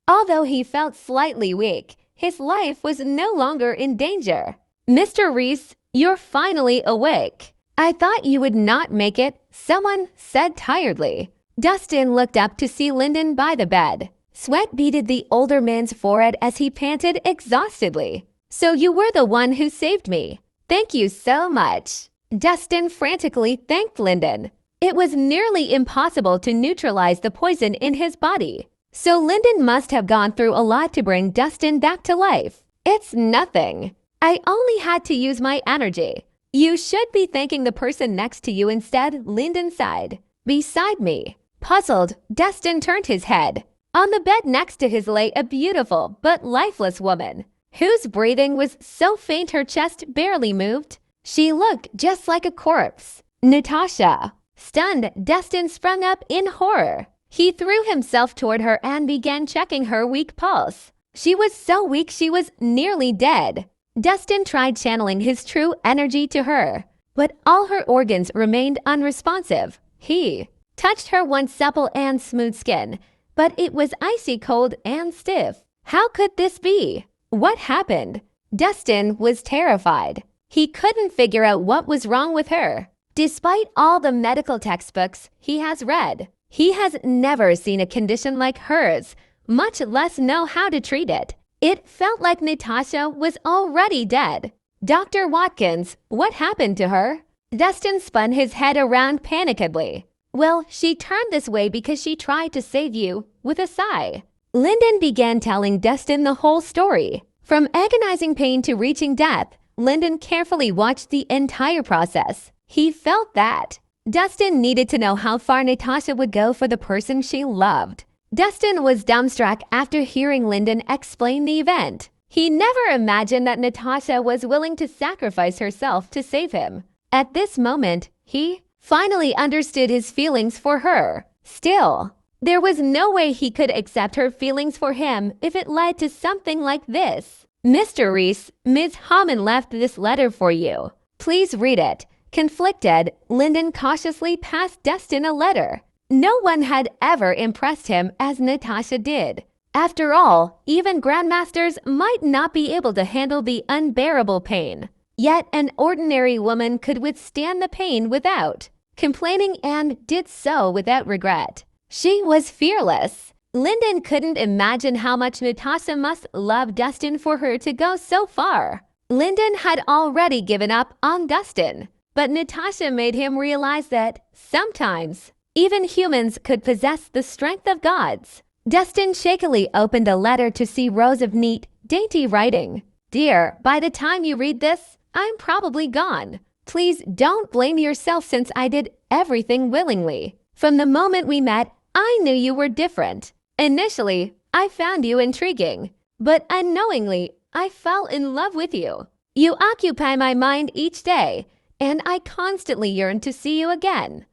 Although he felt slightly weak, his life was no longer in danger. "Mr. Reese, you're finally awake. I thought you would not make it," someone said tiredly. Dustin looked up to see Lyndon by the bed. Sweat beaded the older man's forehead as he panted exhaustedly. "So you were the one who saved me. Thank you so much." Dustin frantically thanked Lyndon. It was nearly impossible to neutralize the poison in his body. So Lyndon must have gone through a lot to bring Dustin back to life. "It's nothing. I only had to use my energy." "You should be thanking the person next to you instead," Lyndon sighed. "Beside me." Puzzled, Dustin turned his head. On the bed next to his lay a beautiful but lifeless woman, whose breathing was so faint her chest barely moved. She looked just like a corpse. Natasha. Stunned, Dustin sprung up in horror. He threw himself toward her and began checking her weak pulse. She was so weak she was nearly dead. Dustin tried channeling his true energy to her, but all her organs remained unresponsive. He touched her once supple and smooth skin, but it was icy cold and stiff. How could this be? What happened? Dustin was terrified. He couldn't figure out what was wrong with her. Despite all the medical textbooks he has read, he has never seen a condition like hers, much less know how to treat it. It felt like Natasha was already dead. "Dr. Watkins, what happened to her?" Dustin spun his head around panikedly. "Well, she turned this way because she tried to save you," with a sigh. Lyndon began telling Dustin the whole story. From agonizing pain to reaching death, Lyndon carefully watched the entire process. He felt that Dustin needed to know how far Natasha would go for the person she loved. Dustin was dumbstruck after hearing Lyndon explain the event. He never imagined that Natasha was willing to sacrifice herself to save him. At this moment, he finally understood his feelings for her. Still, there was no way he could accept her feelings for him if it led to something like this. "Mr. Reese, Ms. Hammond left this letter for you. Please read it." Conflicted, Lyndon cautiously passed Dustin a letter. No one had ever impressed him as Natasha did. After all, even grandmasters might not be able to handle the unbearable pain. Yet an ordinary woman could withstand the pain without complaining, and did so without regret. She was fearless. Lyndon couldn't imagine how much Natasha must love Dustin for her to go so far. Lyndon had already given up on Dustin, but Natasha made him realize that sometimes even humans could possess the strength of gods. Dustin shakily opened the letter to see rows of neat, dainty writing. "Dear, by the time you read this, I'm probably gone. Please don't blame yourself since I did everything willingly. From the moment we met, I knew you were different. Initially, I found you intriguing, but unknowingly, I fell in love with you. You occupy my mind each day, and I constantly yearn to see you again.